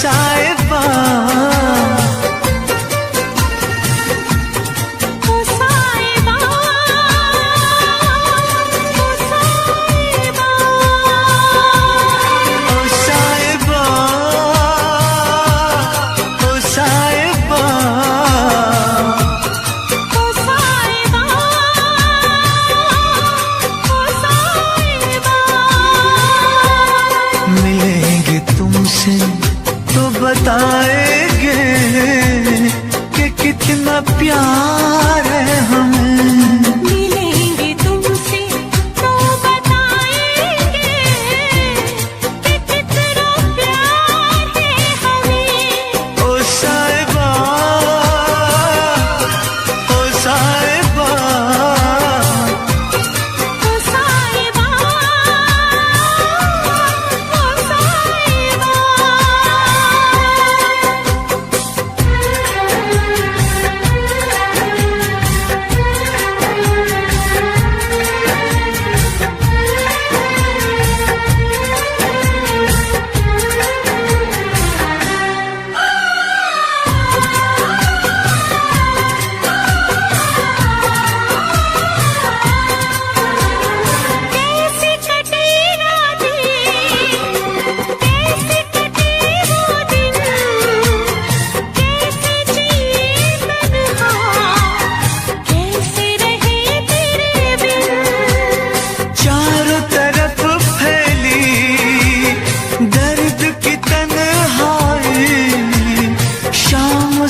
साहिबा तो बताएंगे कि कितना प्यार है हमें। मिलेंगे तुमसे तो बताएंगे कि कितना प्यार है हमें। ओ साहिबा, ओ साहिबा, ओ साहिबा, ओ साहिबा।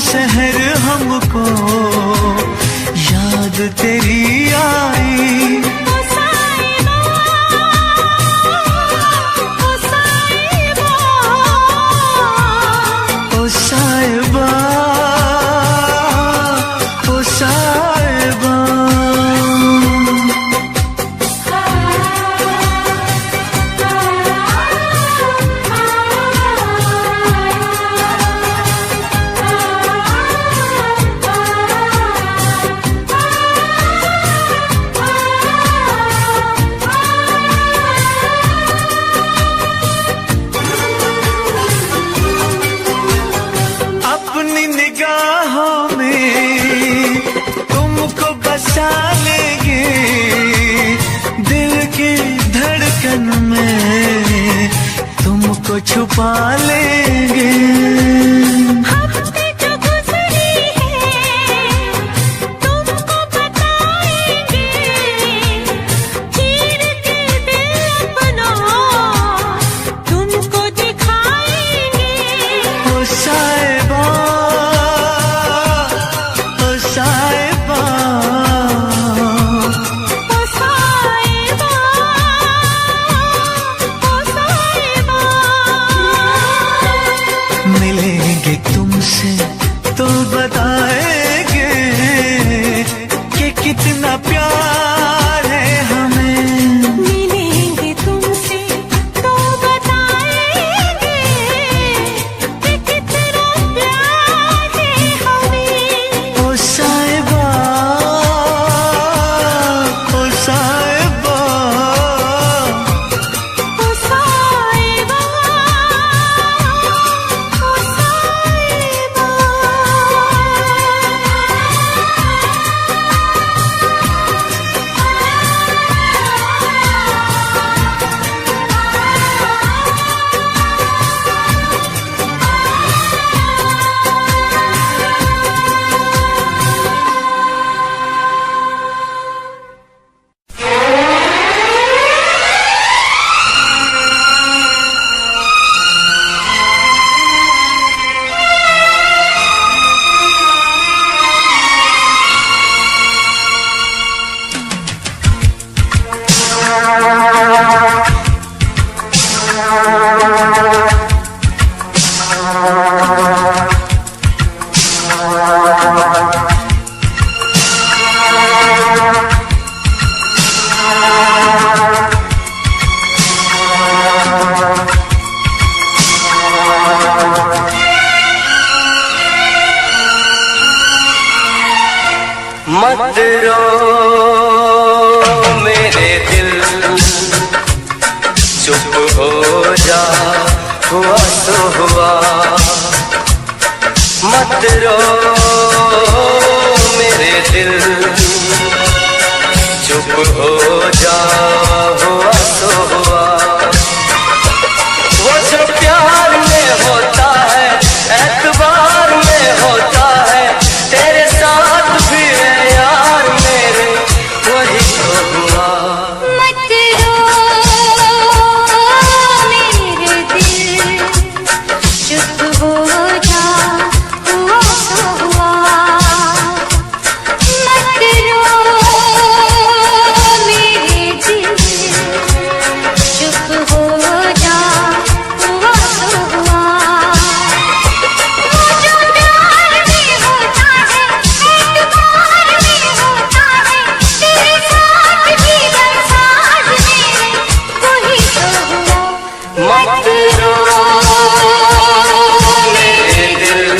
शहर हमको याद तेरी आई। ओ साहिबा, ओ साहिबा, ओ साहिबा, ओ साहिबा। अपनी निगाहों में तुमको बसा लेंगे, दिल की धड़कन में तुमको छुपा लेंगे। हफ्ते जो गुजरी है तुमको बताएंगे, चीर के दिल अपना तुमको दिखाएंगे। ओ साहिबा, ओ साहिबा, ओ साहिबा, ओ साहिबा। मिलेंगे तुमसे तो बताएंगे कि कितना प्यार है हमें। मिलेंगे तुमसे तो बताएंगे कि कितना प्यार है हमें। ओ साहिबा, ओ साहिबा, ओ साहिबा, ओ साहिबा। मत रो मेरे दिल, चुप हो जा, हुआ तो हुआ। मत रो मेरे दिल, चुप हो जा, हुआ सो हुआ। वो जो प्यार में होता है, एतबार में होता है, तेरे साथ भी है यार मेरे, वही तो हुआ। मत रो मेरे दिल, चुप हो जा, हुआ सो हुआ। मत रो मेरे दिल, चुप हो जा, हुआ सो हुआ। वो जो प्यार में होता है, एतबार में होता है, तेरे साथ भी बरसात मेरे, वही तो हुआ। मत रो मेरे दिल,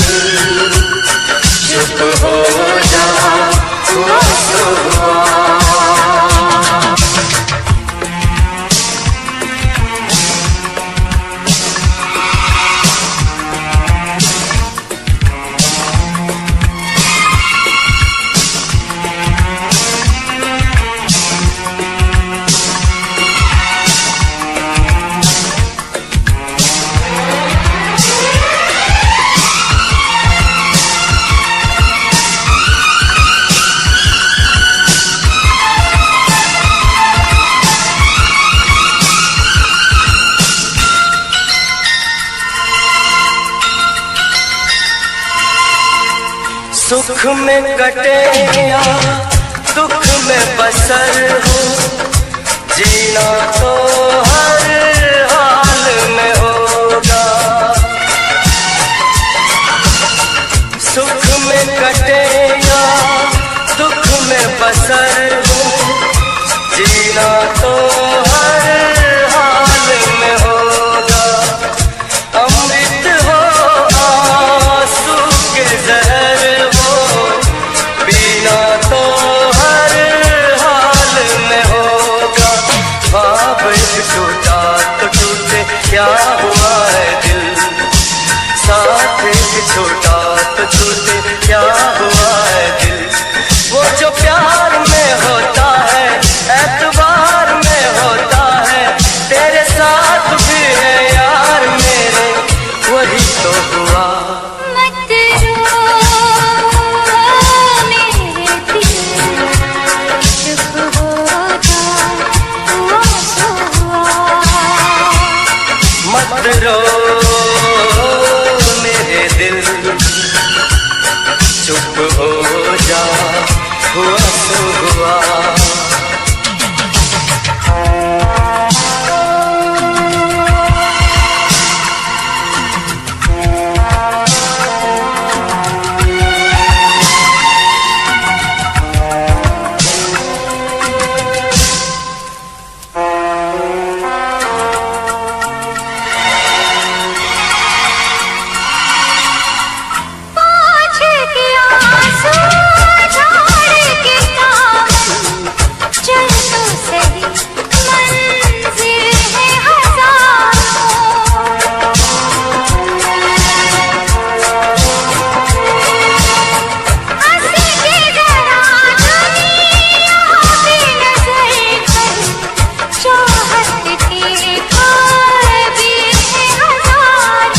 चुप हो जा, हुआ सो हुआ। सुख में कटे या दुख में बसर हो, जीना तो हर हाल में होगा। सुख में कटे या दुख में बसर हो, जीना तो हर हाल में होगा। अमृत हो आंसू के जहर हो, पीना तो हर हाल में होगा। ख्वाब एक टूटा तो टूटे, क्या हुआ है दिल, साथ एक छोटा तो छूटे, क्या हुआ है दिल। वो जो प्यार में होता है, एतबार में होता है, तेरे साथ भी है यार मेरे, वही तो हुआ। मत रो मेरे दिल, चुप हो जा, हुआ सो हुआ। मत रो मेरे दिल, चुप हो जा, हुआ सो हुआ। पाँच के आंसू झाड़ के दामन, चल तो सही मंजिल है हजारों। हंस के जरा दुनिया की नजर कर, चाहत के खाए भी है हजार।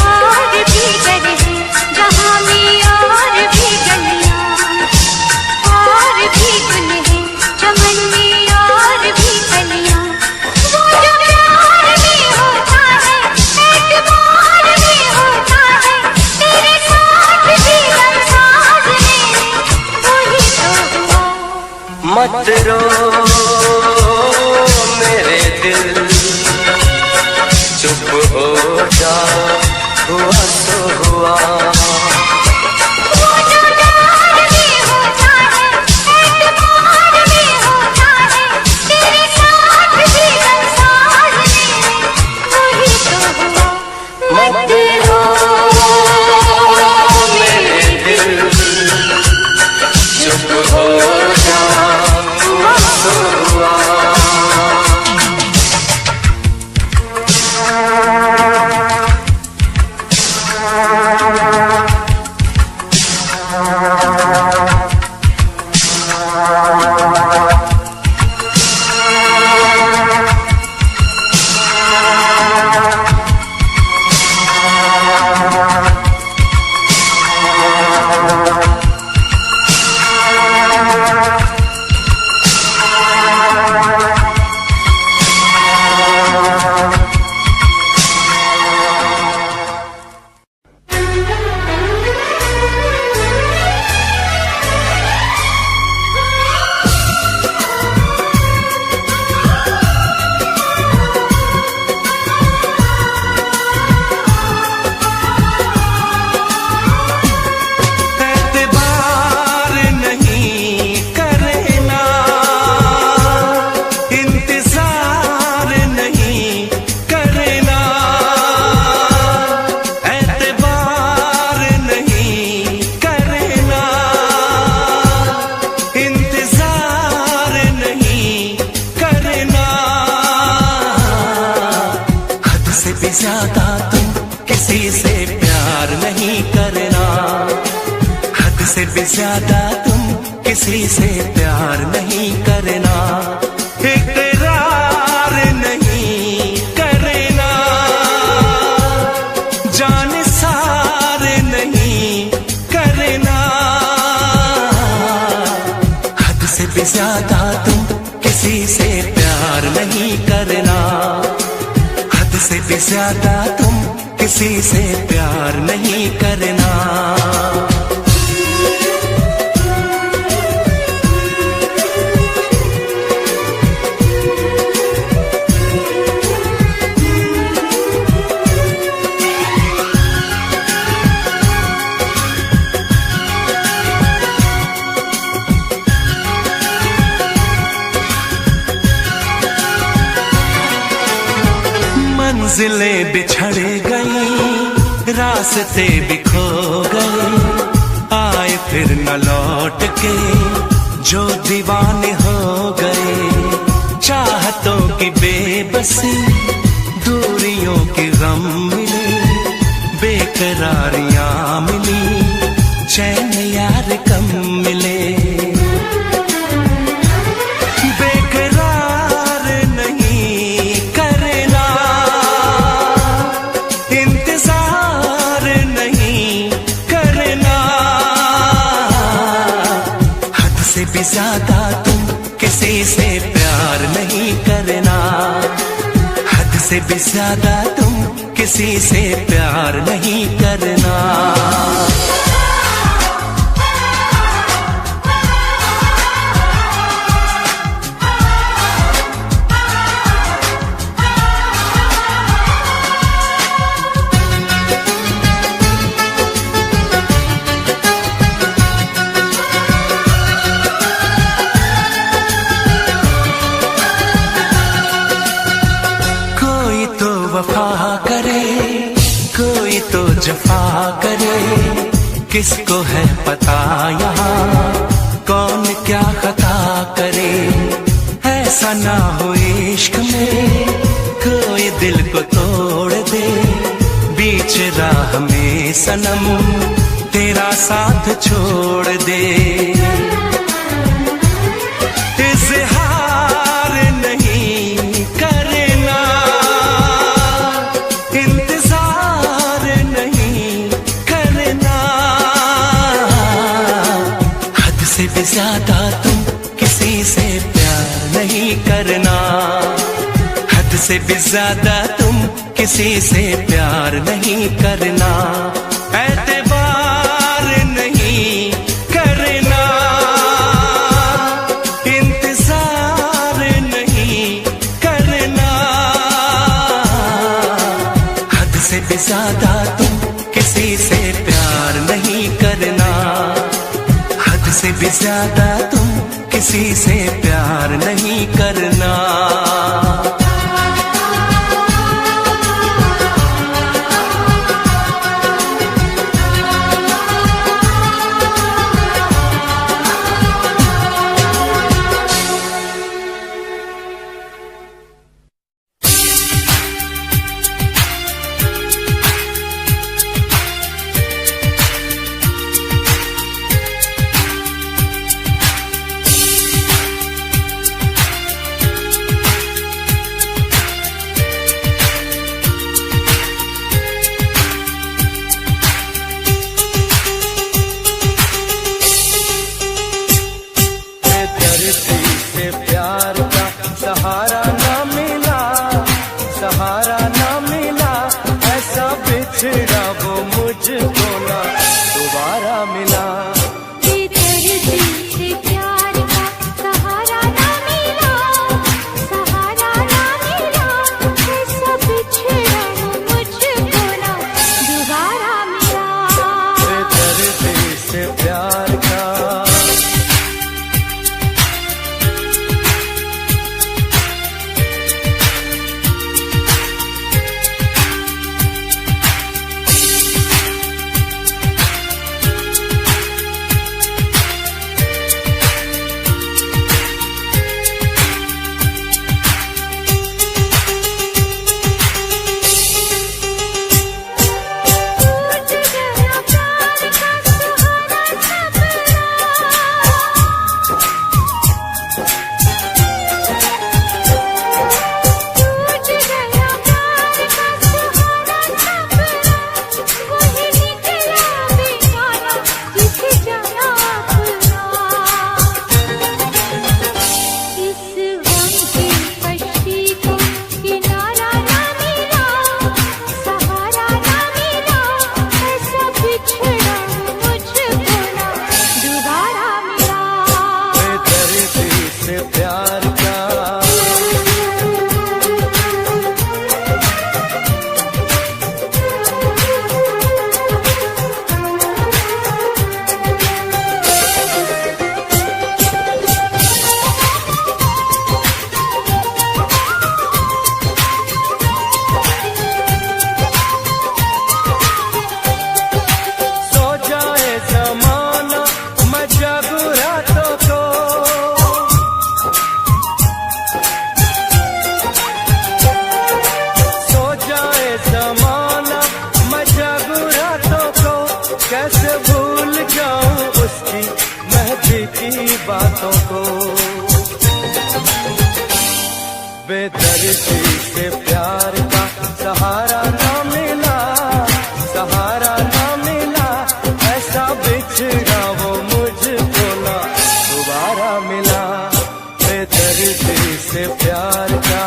और भी गर है जहाँ में और भी गलियाँ, और भी गुल है चमन में और भी कलियाँ। वो जो प्यार में होता है, एतबार में होता है, तेरे साथ भी बरसात मेरे, वही तो हुआ। मत रो मेरे दिल, चुप हो जा, हुआ सो हुआ। वो जो प्यार में होता है, एतबार में होता है, तेरे साथ भी बरसात मेरे, वही तो हुआ। मत रो मेरे दिल, चुप हो जा, हुआ सो हुआ। भी ज्यादा तुम किसी से प्यार नहीं करना, इकरार नहीं करना, जान सार नहीं करना। हद से भी ज्यादा तुम किसी से प्यार नहीं करना, हद से भी ज्यादा तुम किसी से प्यार नहीं करना। मंजिलें बिछड़ गई, रास्ते भी खो गए, आए फिर न लौट के जो दीवाने हो गए। चाहतों की बेबसी, दूरियों के गम मिले, बेकरारियां मिली, चैन यार कम मिले। ज्यादा तुम किसी से प्यार नहीं करना, हद से भी ज्यादा तुम किसी से प्यार नहीं करना। वफा करे, कोई तो जफा करे, किसको है पता यहाँ कौन क्या खता करे। ऐसा ना हो इश्क में कोई दिल को तोड़ दे, बीच राह में सनम तेरा साथ छोड़ दे। इज़हार नहीं करना, इंतजार नहीं करना, हद से भी ज्यादा तुम किसी से प्यार नहीं करना, हद से भी ज्यादा तुम किसी से प्यार नहीं करना। एतबार नहीं करना, इंतजार नहीं करना, हद से भी ज्यादा तुम किसी से प्यार नहीं करना, हद से भी ज्यादा तुम किसी से प्यार नहीं करना। कैसे भूल जाऊं उसकी मेहंदी की बातों को। बेदर्दी से प्यार का सहारा ना मिला, सहारा ना मिला, ऐसा बिछड़ा वो मुझको ना दोबारा मिला। बेदर्दी से प्यार का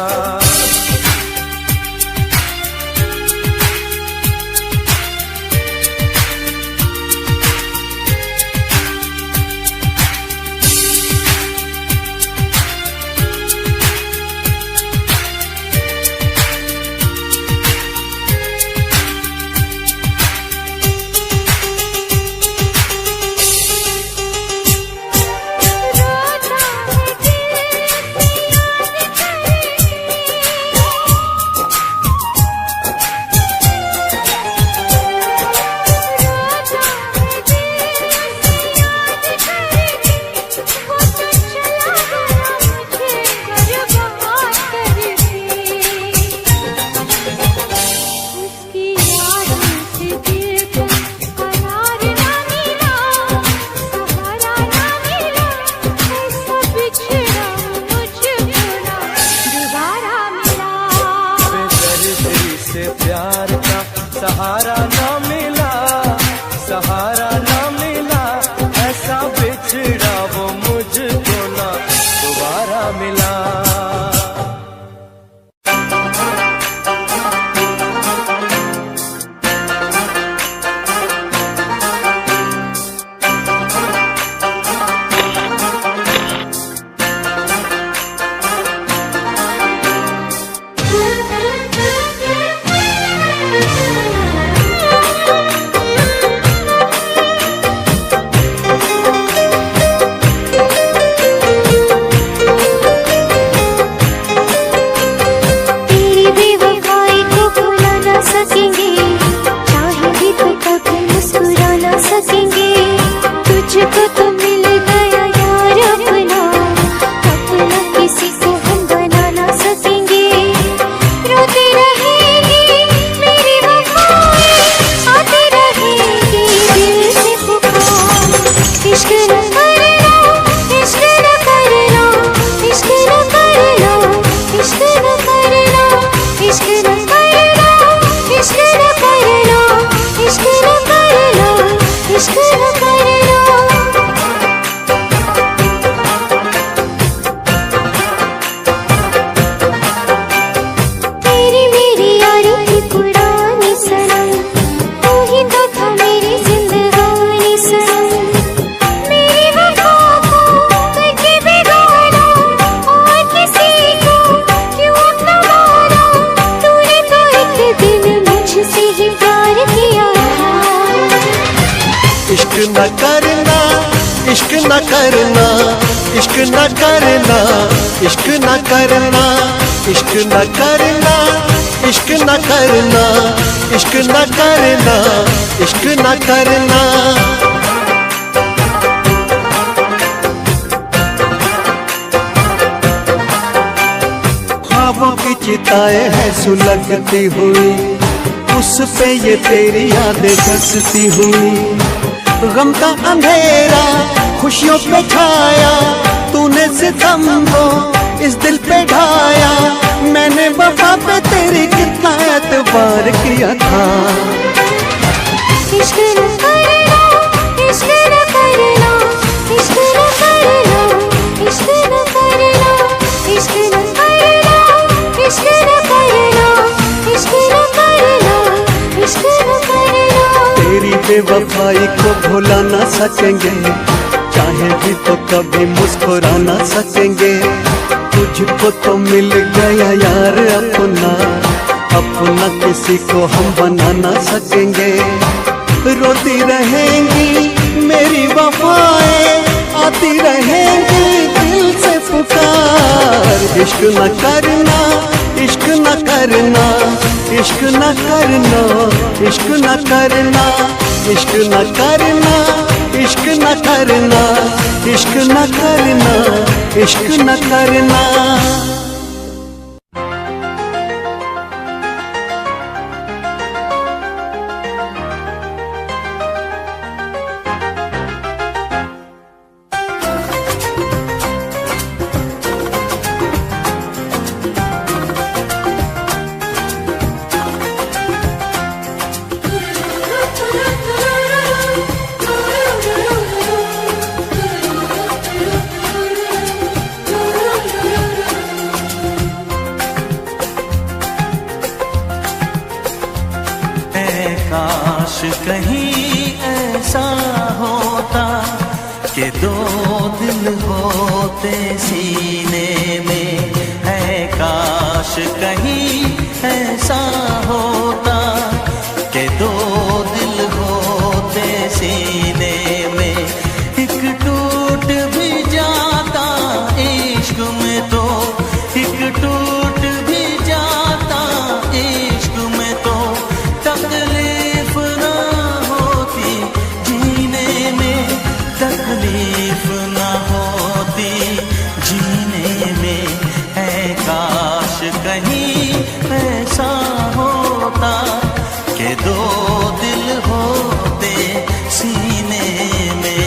सहारा ना मिला, सहारा ना मिला, ऐसा बिछड़ा वो मुझको ना दोबारा मिला। न करना, इश्क न करना, इश्क न करना, इश्क न करना, इश्क न करना, इश्क न करना, इश्क न करना, इश्क न करना। ख्वाबों की चिताएं हैं सुलगती हुई, उस पे ये तेरी यादें बसती हुई। गम का अंधेरा खुशियों पे छाया, तूने सितम को इस दिल पे ढाया। मैंने वफा पे तेरी कितना एतबार किया था। इश्क न करना, इश्क न करना, इश्क न करना, इश्क न करना, इश्क न करना, इश्क न करना, इश्क न करना, इश्क न करना। तेरी बेवफाई को भुला ना सकेंगे, चाहे भी तो कभी मुस्कुरा ना सकेंगे। तुझको तो मिल गया यार अपना, अपना किसी को हम बना ना सकेंगे। रोती रहेंगी मेरी वफाएं, आती रहेंगी दिल से पुकार। इश्क न करना, इश्क न करना, इश्क न करना, इश्क न करना, इश्क न करना, इश्क न करना, इश्क न करना, इश्क न करना। दो दिल होते सीने में, है काश कहीं ऐसा होता कि दो दिल होते सीने में, एक टूट भी जाता इश्क में तो, एक टूट भी जाता इश्क में तो, तकलीफ ना होती जीने में, तकलीफ ना होती जीने में, है काश कहीं ऐसा होता कि दो दिल होते सीने में।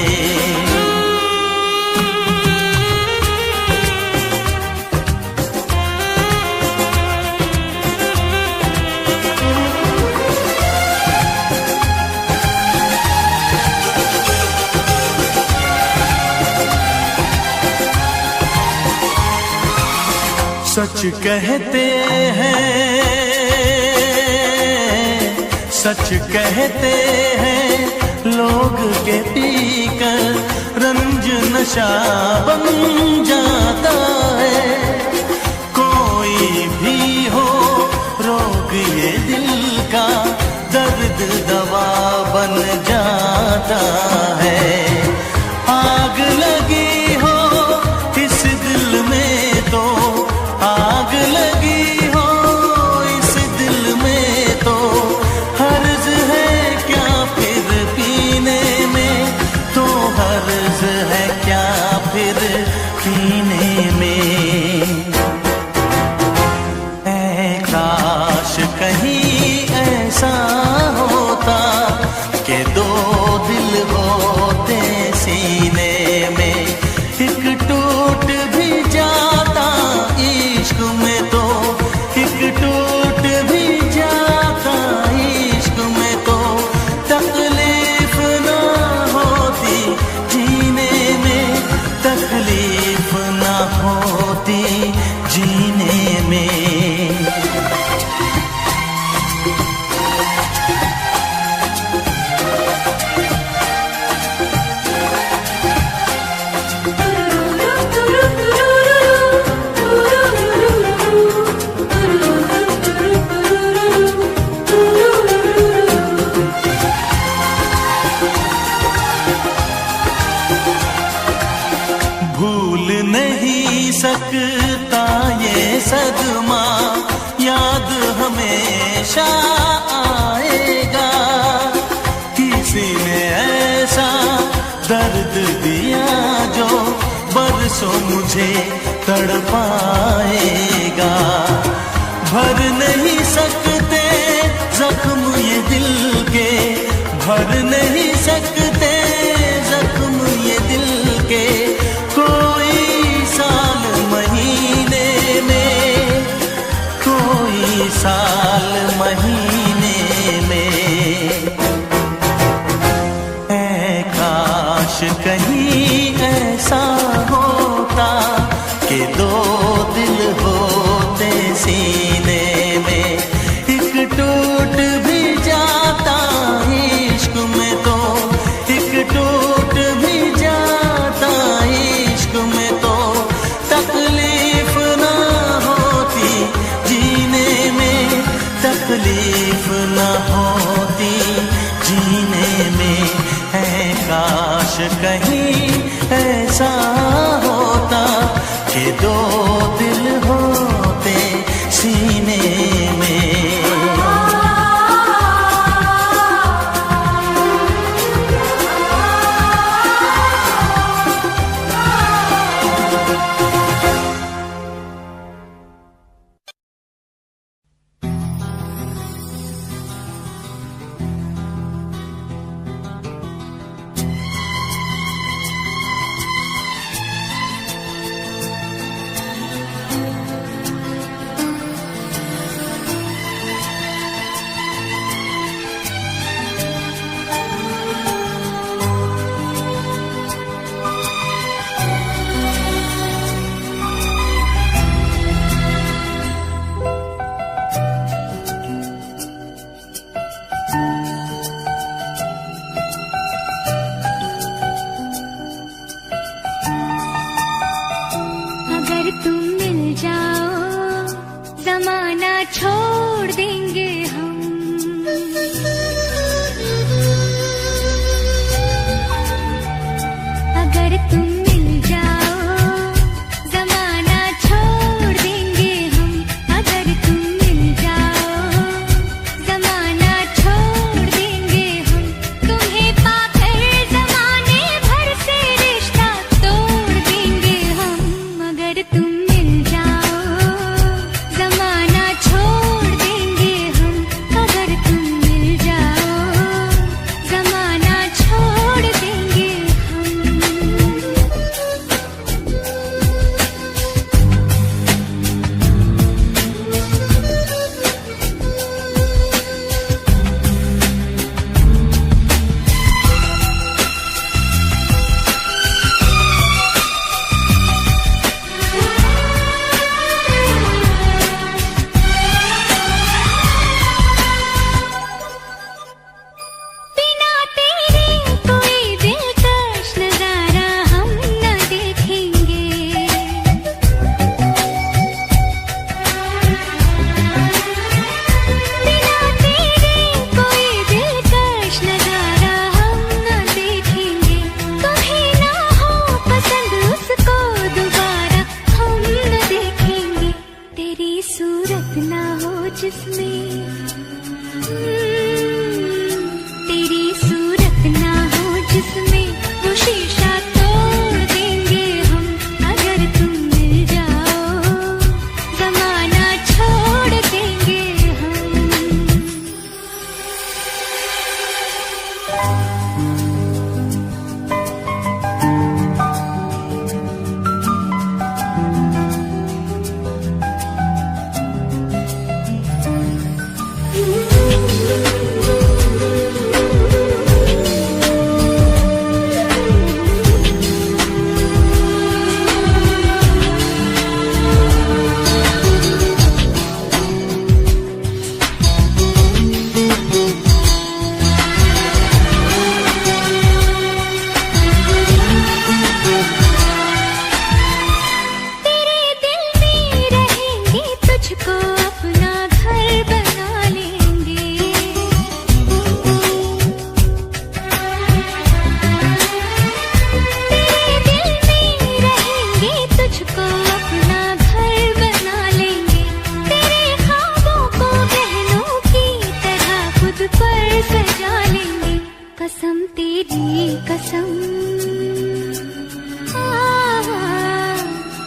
सच कहते हैं, सच कहते हैं लोग के पीकर रंज नशा बन जाता है, कोई भी हो रोग ये दिल का दर्द दवा बन जाता है, आग लगी हो इस दिल में तो, आग लगी हो इस दिल में तो, हर्ज है क्या फिर पीने में, तो हर्ज है क्या फिर पीने में, ऐ काश कहीं ऐसा होता कि दो दिल होते सीने में, एक टूट भी जाता इश्क में तो, एक टूट भी जाता इश्क में तो, तकलीफ ना होती जीने में, तकलीफ ना होती जीने में। भूल नहीं सकता ये सदमा, याद हमेशा आएगा, किसी ने ऐसा दर्द दिया जो बरसों मुझे तड़पाएगा, भर नहीं सकते जख्म ये दिल के, भर नहीं सकते जख्म ये दिल के, कोई साल महीने में, कोई साल महीने में, ऐ काश कहीं ऐसा होता कि दो दिल होते सीने में, एक टूट भी जाता इश्क में तो, एक टूट भी जाता इश्क में तो, तकलीफ ना होती जीने में, तकलीफ ना होती जीने में, है काश कहीं ऐसा होता कि दो दिल होते सीने में।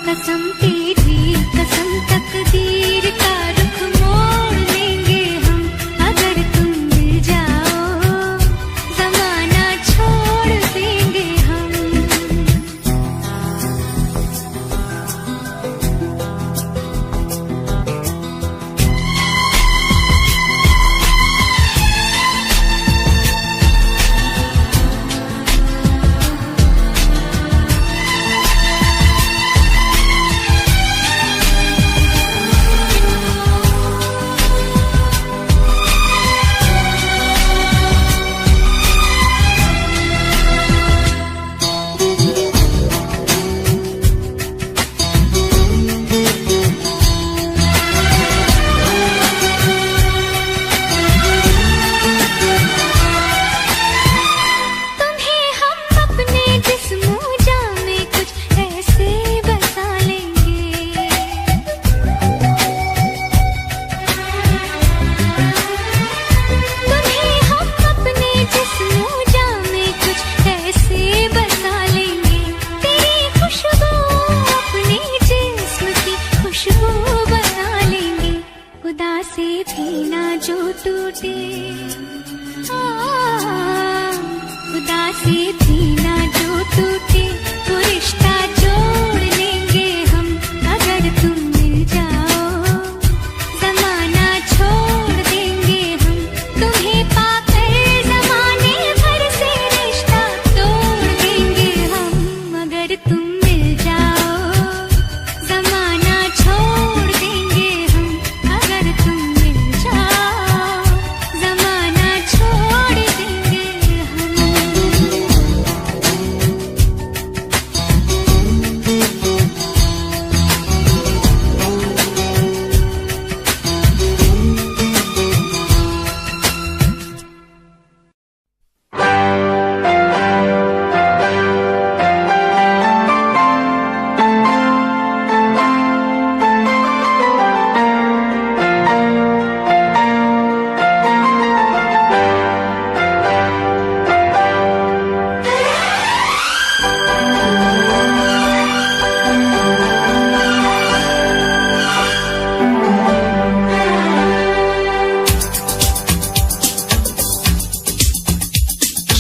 कसम तेरी कसम तकदीर का रुख मोड़ लेंगे हम अगर तुम मिल जाओ जमाना छोड़ देंगे हम।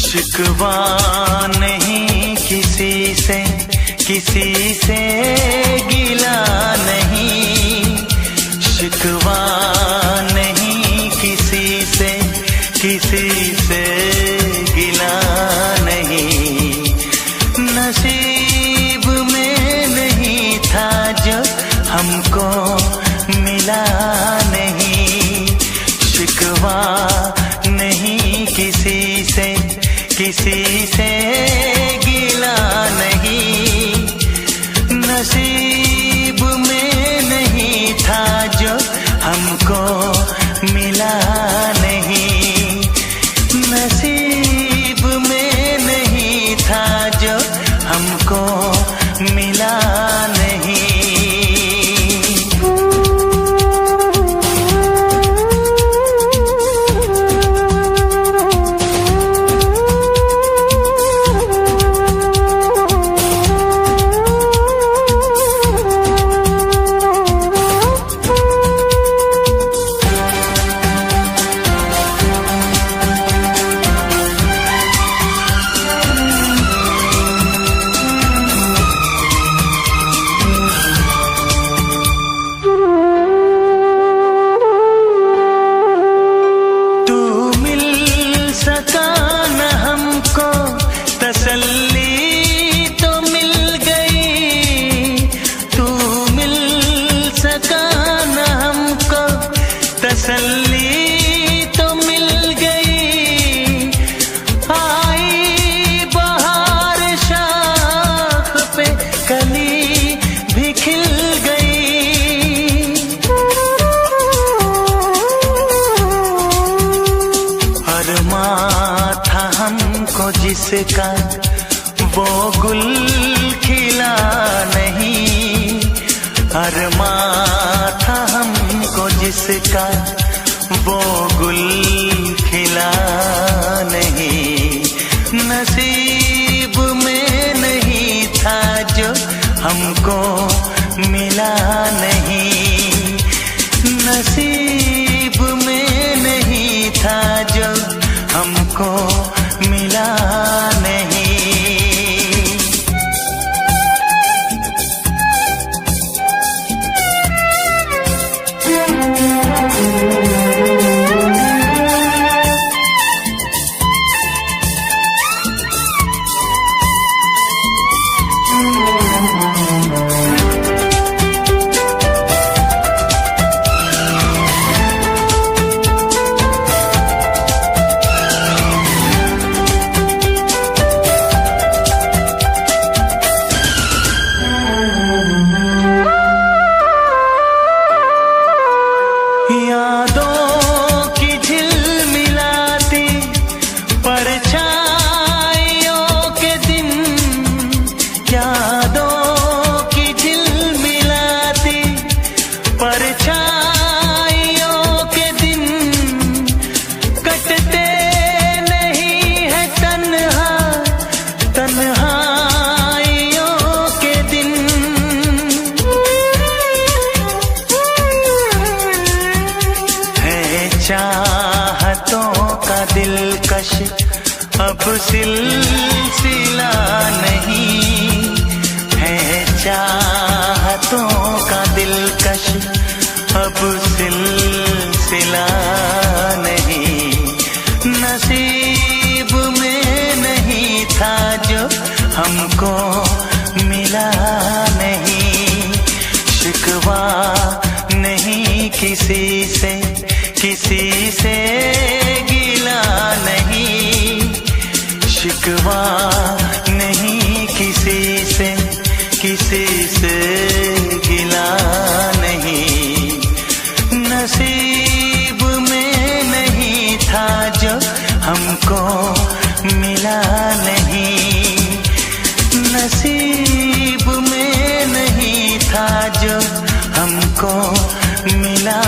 शिकवा नहीं किसी से गिला नहीं, शिकवा नहीं किसी से गिला नहीं। नसीब में नहीं था जो हमको मिला नहीं। शिकवा नहीं किसी से गिला नहीं। नसीब में नहीं था जो हमको मिला नहीं। नसीब में नहीं था जो हमको मिला नहीं। जिसका वो गुल खिला नहीं, अरमां था हमको जिसका वो गुल खिला नहीं, नसीब में नहीं था जो हमको मिला नहीं, नसीब में नहीं था जो हमको मिला नहीं। यादों की झिलमिलाती परछाइयों के दिन, यादों की झिलमिलाती परछाइयों के दिन, कटते नहीं है तन्हा तन्हाइयों के दिन। चाहतों का दिलकश अब सिलसिला नहीं है, चाहतों का दिलकश अब सिलसिला नहीं, नसीब में नहीं था जो हमको मिला नहीं, शिकवा नहीं किसी से गिला नहीं, शिकवा नहीं किसी से गिला नहीं, नसीब में नहीं था जो हमको मिला नहीं, नसीब में नहीं था जो हमको मिला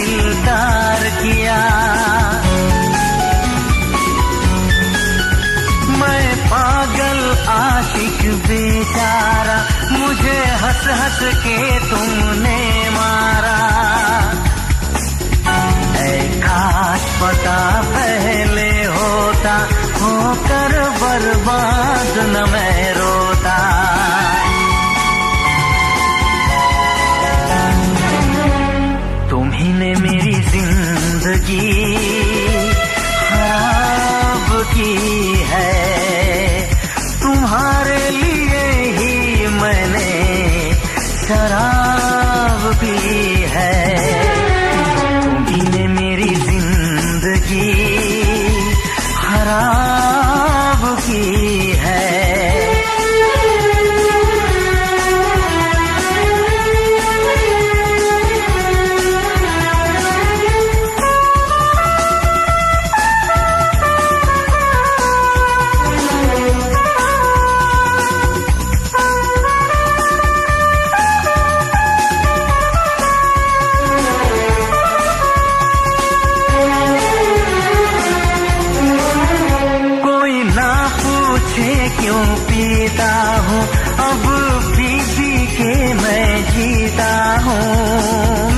दिलदार किया। मैं पागल आशिक बेचारा, मुझे हंस हंस के तुमने मारा। काश पता पहले होता, होकर बर्बाद न मैं रोता। तुम्ही ने मेरी जिंदगी खराब की है, तुम्हारे लिए ही मैंने शराब पी है। तुम्ही ने मेरी जिंदगी खराब की है। क्यों पीता हूँ अब पी पी के मैं जीता हूँ।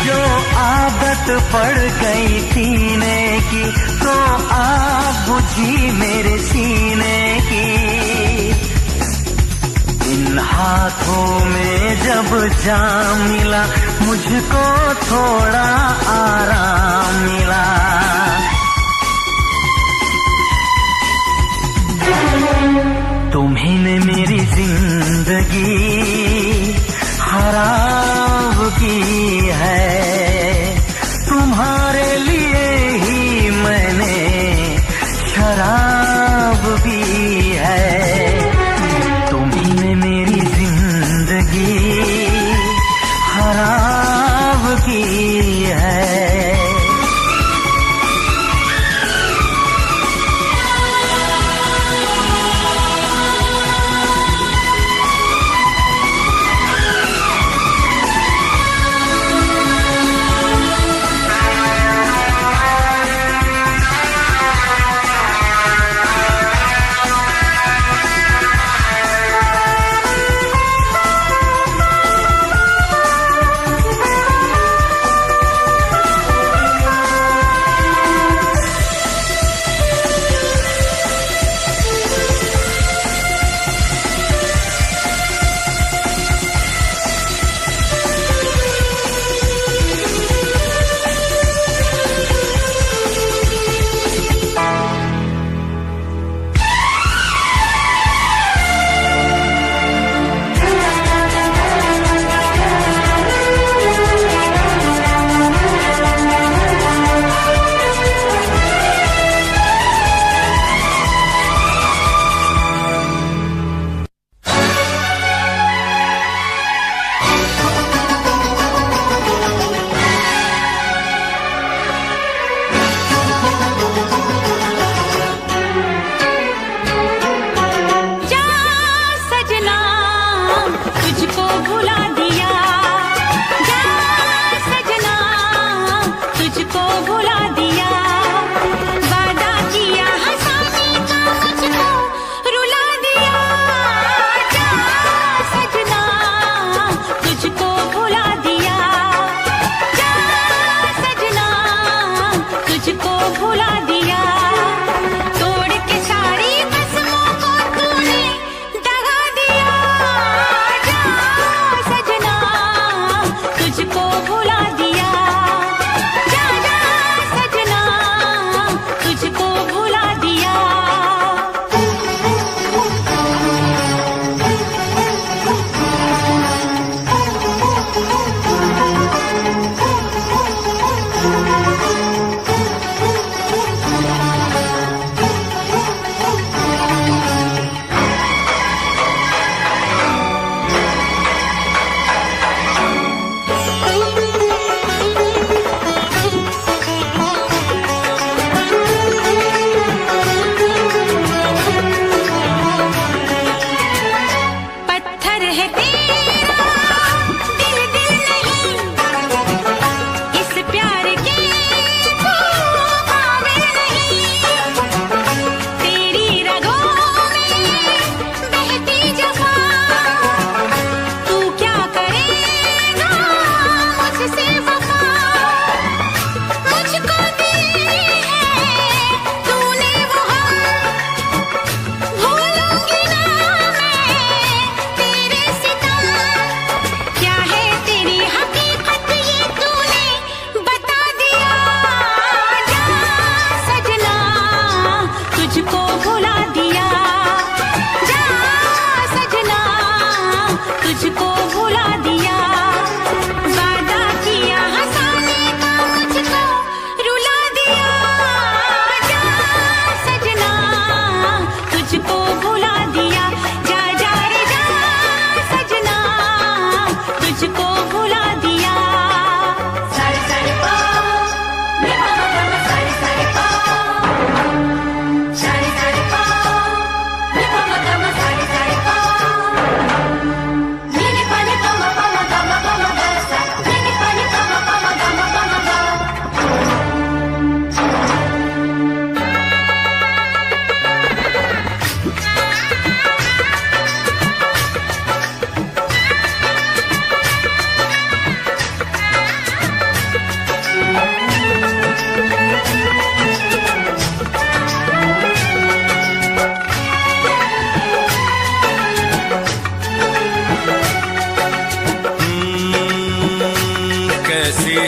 जो आदत पड़ गई पीने की, तो आग बुझी मेरे सीने की। इन हाथों में जब जाम मिला, मुझको थोड़ा आराम मिला। तुम्ही ने मेरी जिंदगी खराब की है, तुम्हारे लिए ही मैंने शराब पी है। तुम्ही ने मेरी जिंदगी खराब की है।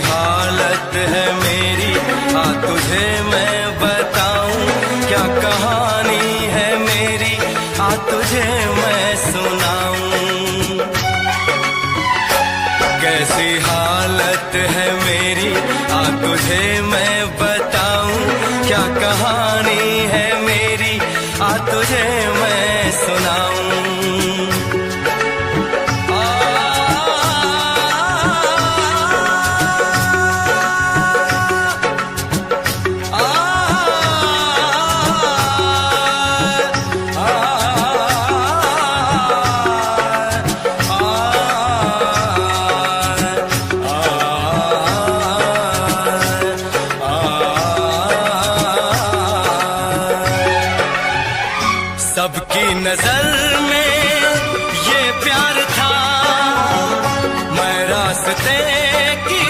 हालत है मेरी, आ तुझे मैं बताऊं क्या कहानी है मेरी, आ तुझे मैं सुनाऊं। कैसी हालत है मेरी, आ तुझे मैं बताऊं क्या कहानी है मेरी, आ तुझे मैं सुनाऊं। सबकी नजर में ये प्यार था, मैं रास्ते की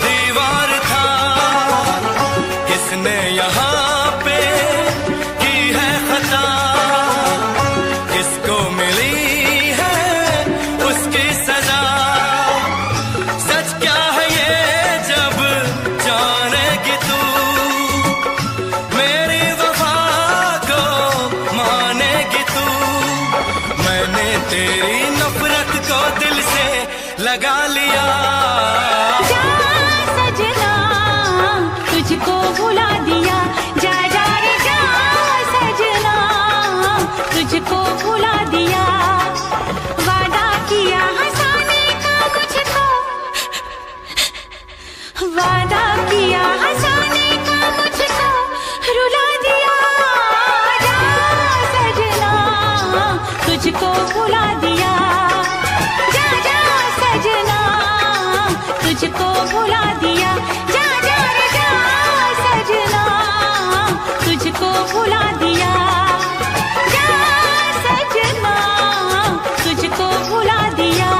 दीवार था। किसने यहाँ पे की है खता, किसको मिली है उसकी सजा। सच क्या है ये जब जानेगी तू, मेरी वफा को मानेगी तू। मैंने तेरी नफरत को दिल से लगा लिया। जा सजना तुझको भुला दिया, जा जा रे जा सजना तुझको भुला दिया। वादा किया हंसाने का मुझको, वादा किया हंसाने का मुझको रुला दिया। जा सजना तुझको भुला दिया, जा जा सजना तुझको भुला दिया। जा जा रे जा सजना तुझको भुला दिया, जा सजना तुझको भुला दिया।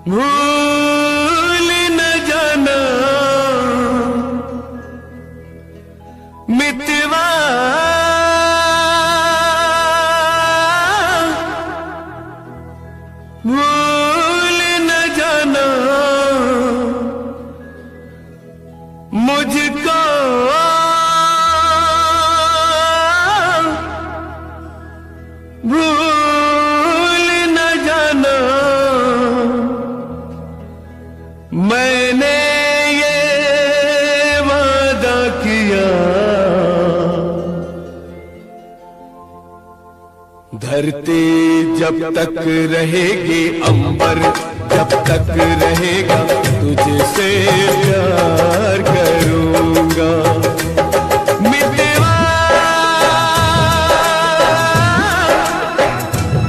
भूल न जाना मितवा भूल न जाना मुझको भूल न जाना मैंने ये वादा किया धरती जब तक रहेगी अंबर जब तक रहेगा तुझसे प्यार करूंगा मितवा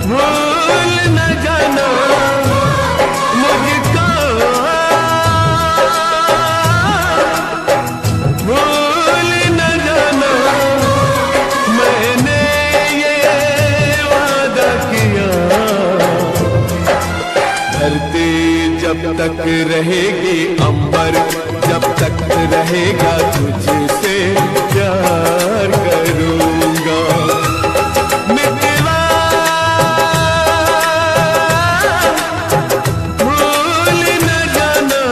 भूल न जाना मुझको भूल न जाना मैंने ये वादा किया धरती जब तक रहेगी अंबर जब तक रहेगा तुझसे प्यार करूंगा मितवा भूल न जाना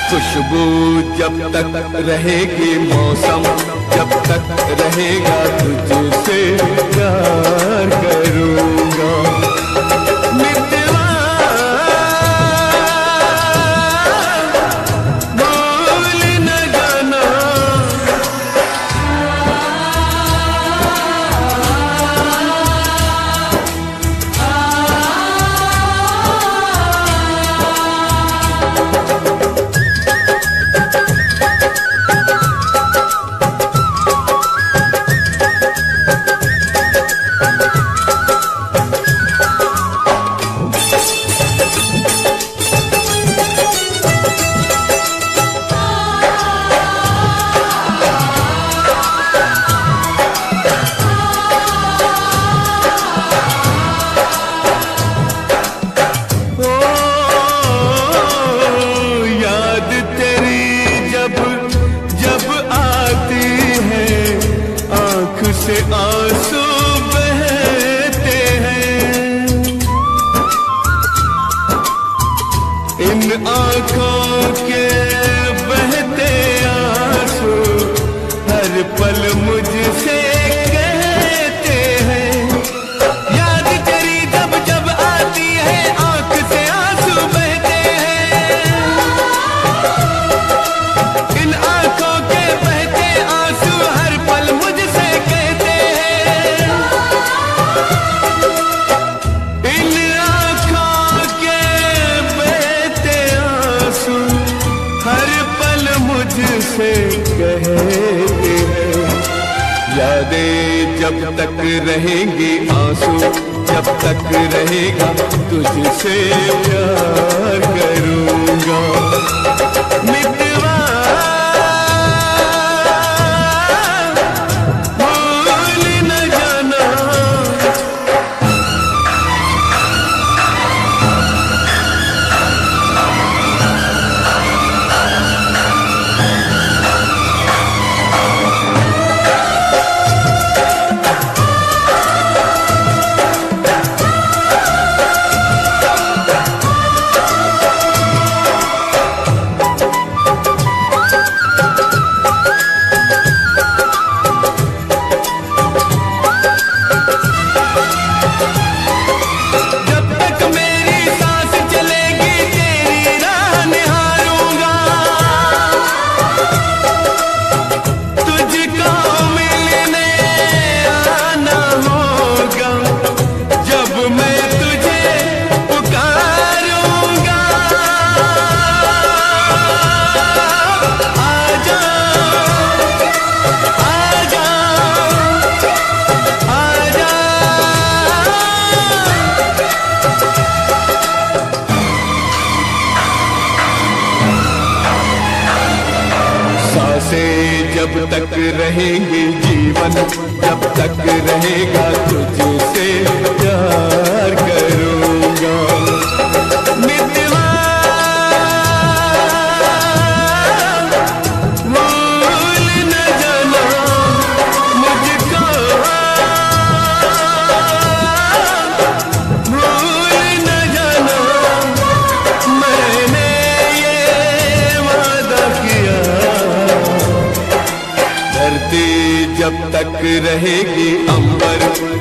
खुशबू जब तक रहेगी मौसम जब तक रहेगा तुझसे प्यार करूंगा मितवा भूल न जाना से आंसू बहते हैं इन आंखों के बहते आंसू हर पल मुझसे कहते हैं याद तेरी जब जब आती है आंख से आंसू बहते हैं इन आंखों के बहते आंसू हर पल मुझसे से कहते हैं यादें जब तक रहेंगी आंसू जब तक रहेगा तुझसे प्यार करूंगा मितवा भूल न जाना सांसें जब तक रहेंगे जीवन, जब तक रहेगा तुझसे प्यार करूँगा। मितवा भूल न जाना मुझको, भूल न जाना मैंने ये वादा किया। धरती जब तक रहेगी, अंबर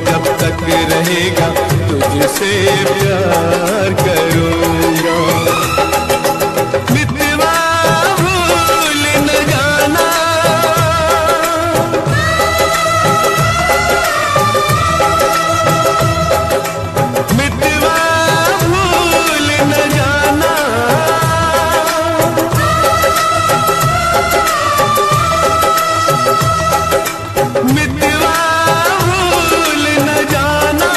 जब तक रहेगा तुझसे प्यार करूँगा। मितवा भूल न जाना, मितवा भूल न जाना, मितवा भूल न जाना।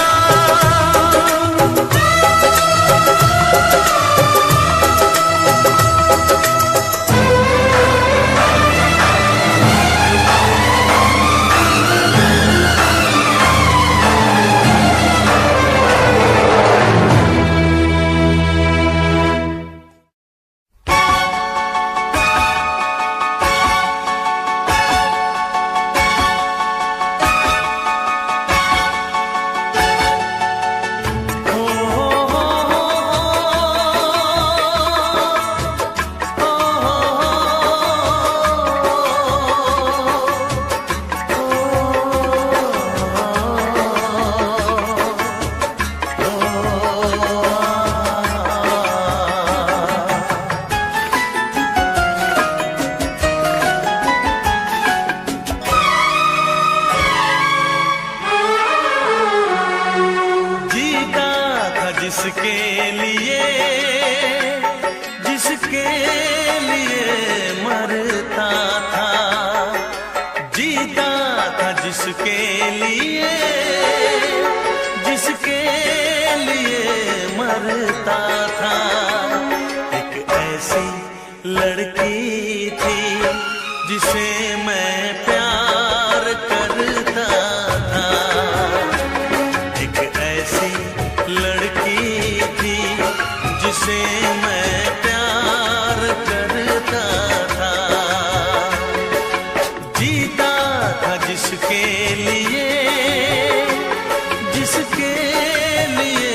जिसके लिए, जिसके लिए मरता था, जीता था जिसके लिए, जिसके लिए मरता था। एक ऐसी लड़की थी जिसे मैं प्यार करता था, एक ऐसी लड़की थी जिसे मैं प्यार करता था। जीता था जिसके लिए, जिसके लिए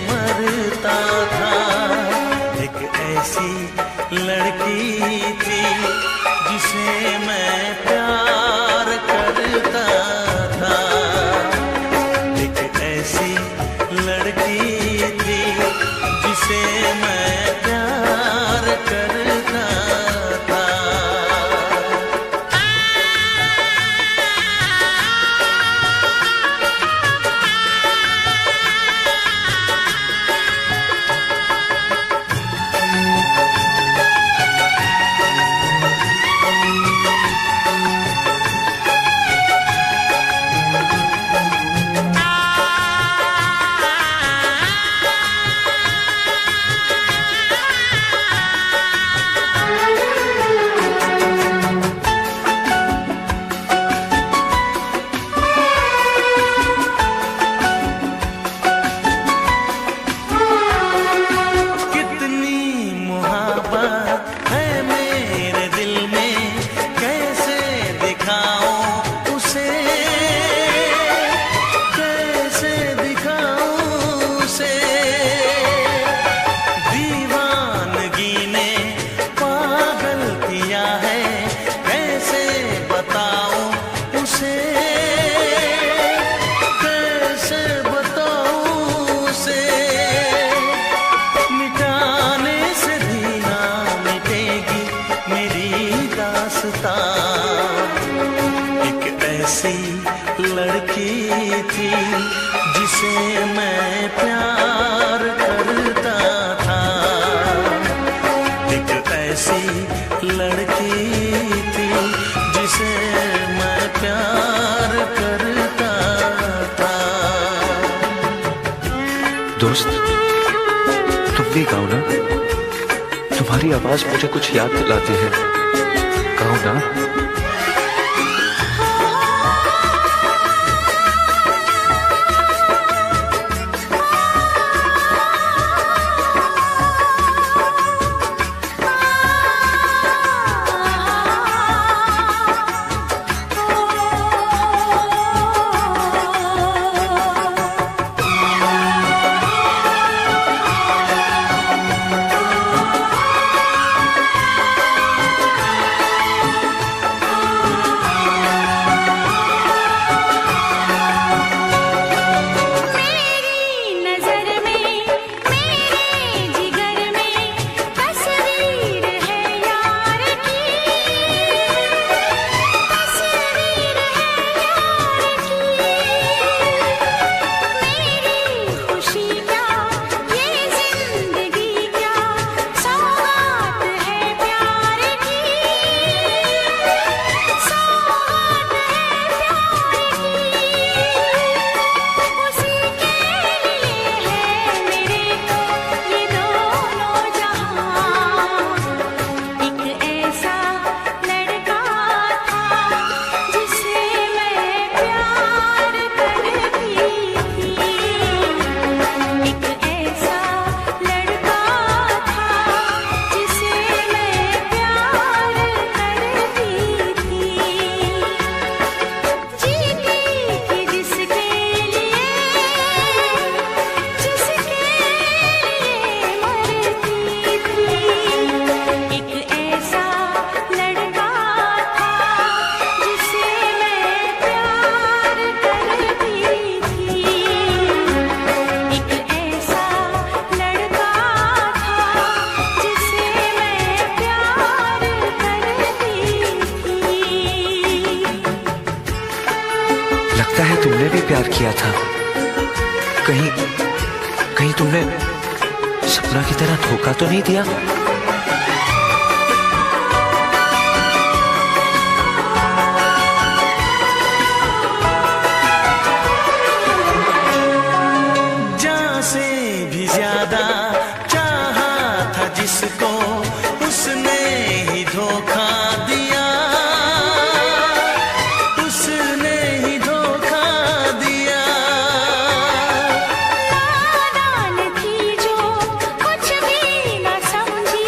मरता था। एक ऐसी लड़की थी जिसे मैं प्यार करता था, एक ऐसी लड़की थी जिसे मैं प्यार करता था। लड़की थी जिसे मैं प्यार करता था, एक ऐसी लड़की थी जिसे मैं प्यार करता था। दोस्त, तुम भी गाओ ना, तुम्हारी आवाज मुझे कुछ याद दिलाती है। कहूँ ना। लगता है तुमने भी प्यार किया था। कहीं कहीं तुमने सपना की तरह धोखा तो नहीं दिया? जान से भी ज्यादा चाहा था जिसको, उसने ही धोखा दिया, उसने ही धोखा दिया। नादान थी जो कुछ भी न समझी,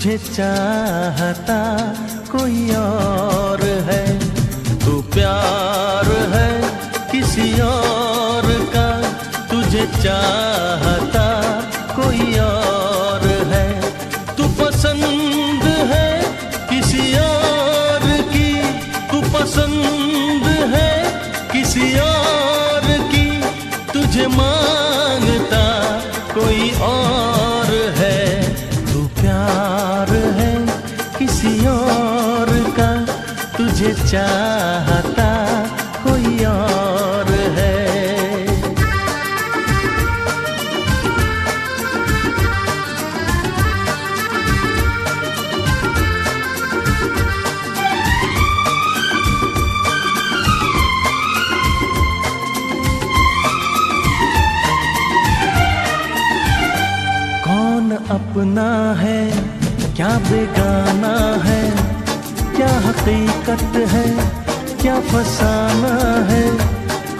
तुझे चाहता कोई और है। तू प्यार है किसी और का, तुझे चाहता कोई और है। तू पसंद है किसी और की, तू पसंद है किसी और की, तुझे मांगता कोई और है। तू प्यार है किसी और का, तुझे चाहता कोई और है। कौन अपना है क्या बेगाना है, क्या हकीकत है क्या फसाना है।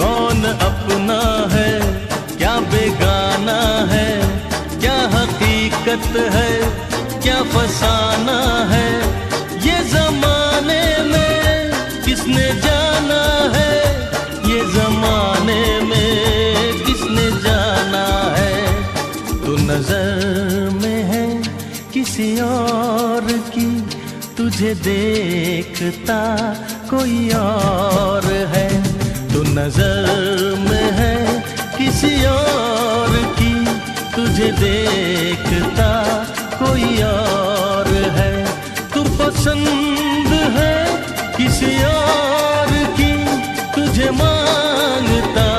कौन अपना है क्या बेगाना है, क्या हकीकत है क्या फसाना है। ये जमाने में किसने जाना है, ये जमाने में किसने जाना है। तू नजर में है किसी और की, तुझे देखता कोई और है। तू नजर में है किसी और की, तुझे देखता कोई और है। तू पसंद है किसी और की, तुझे मांगता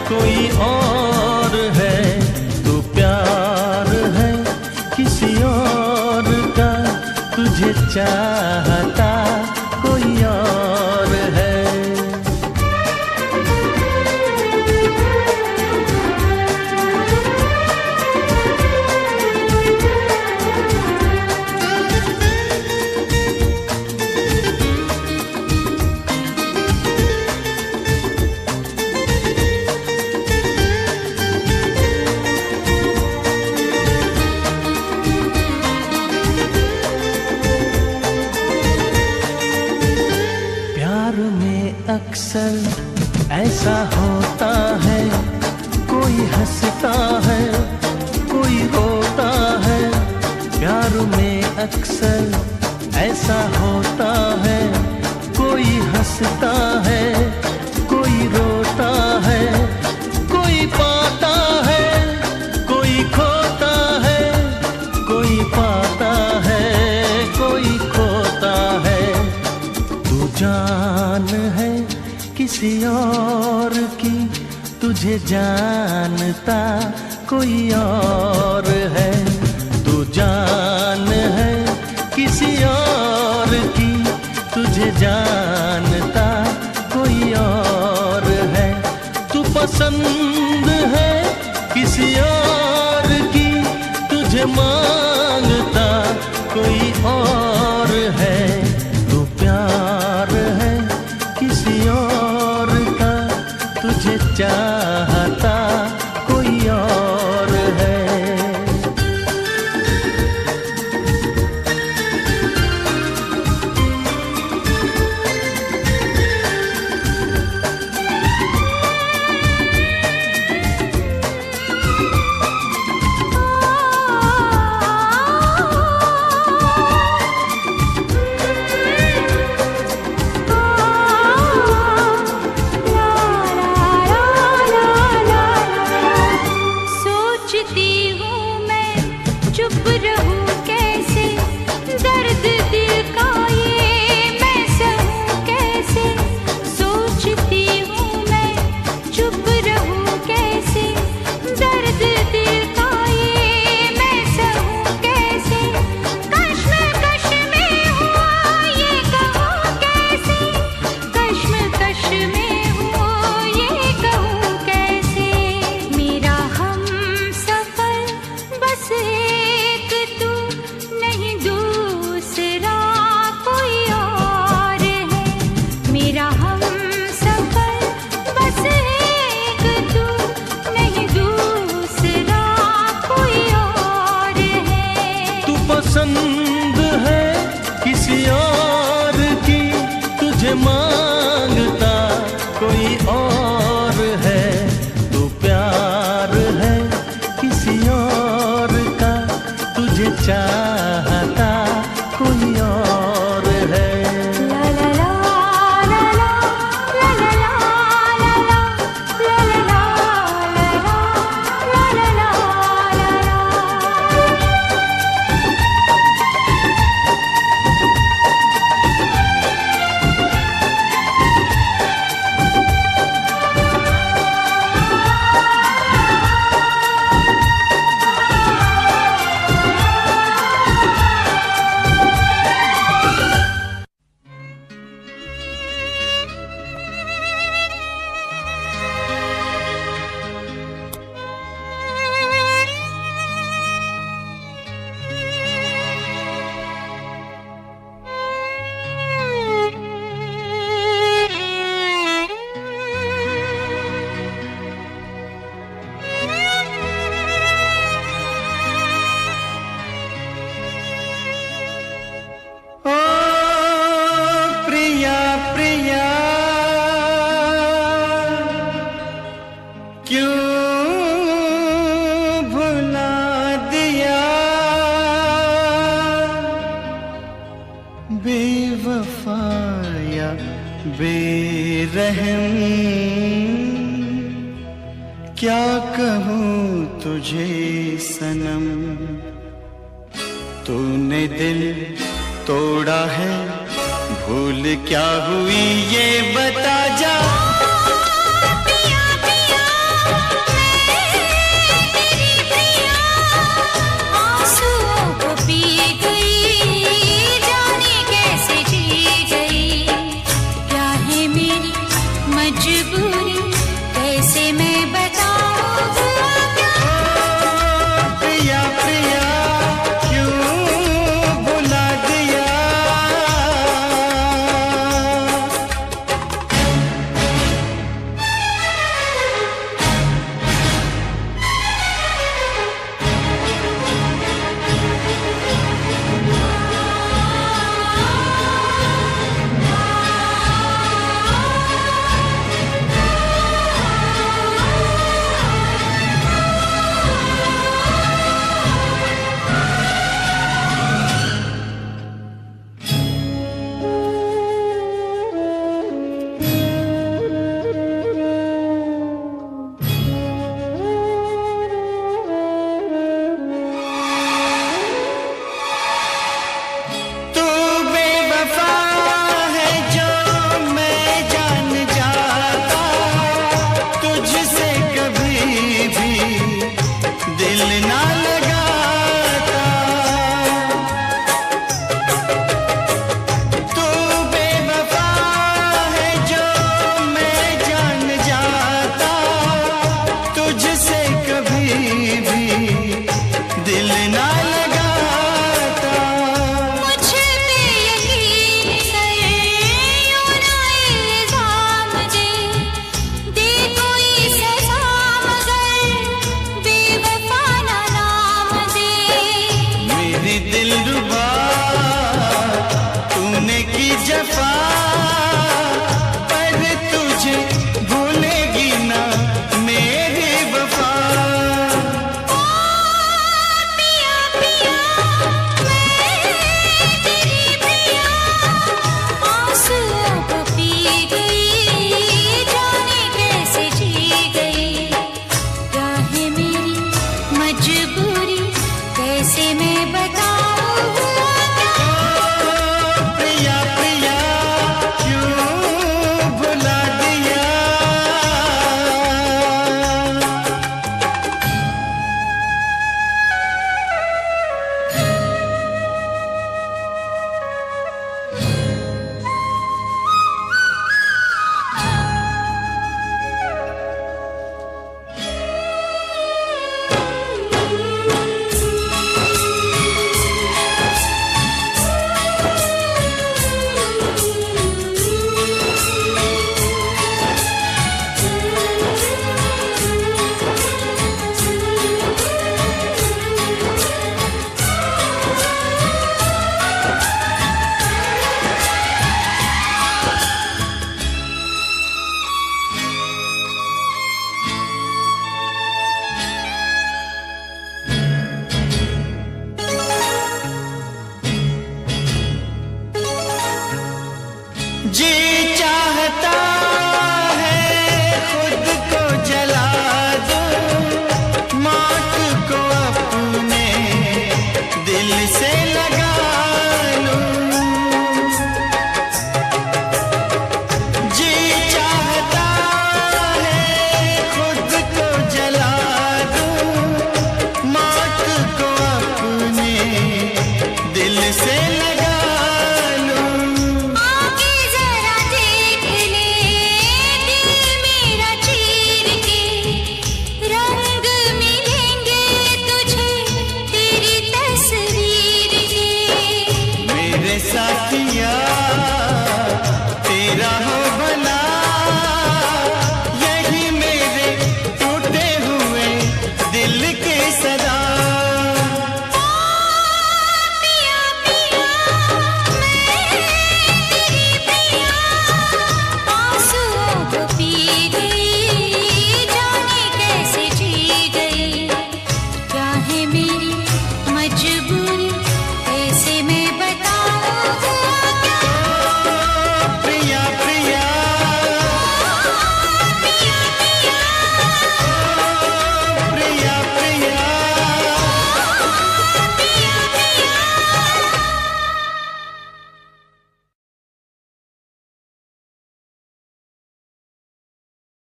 कोई और है। तू प्यार है किसी और का, तुझे चाहता कोई और है। अक्सर ऐसा होता है, कोई हंसता है कोई रोता है। प्यार में अक्सर ऐसा होता है, कोई हंसता है कोई रोता है। कोई पाता है कोई खोता है, कोई पाता है कोई खोता है। तू जान है किसी और की, तुझे जानता कोई और है। तू जान है किसी और की, तुझे जानता कोई और है। तू पसंद है किसी और की, तुझे मांगता कोई और है। तू प्यार है किसी और का, तुझे चाहता कोई और है। ला ला ला तुझे मांगता कोई और है, तू प्यार है किसी और का, तुझे चाहता कोई और है। ला ला ला ला ला ला ला ला ला ला ला ला ला ला ला। ओ प्रिया प्रिया क्यों भुला दिया, बेवफाया बेरहम क्या कहूँ तुझे सनम, तूने दिल तोड़ा है, भूल क्या हुई ये बता जा। पिया पिया मैं तेरी पिया, आंसुओं को पी गई, जाने कैसे जी गई, क्या है मेरी मजबूरी, कैसे मैं बताऊं क्या। प्रिया प्रिया क्यों भुला दिया, जी चाहता है खुद को जला दूं, मौत को अपने दिल से लगा लूं। जी चाहता है खुद को जला दूं, मौत को अपने दिल से लगा आके जरा देख ले दिल मेरा चीर के, रंग मिलेंगे तुझे तेरी तस्वीर के। मेरे साथिया तेरा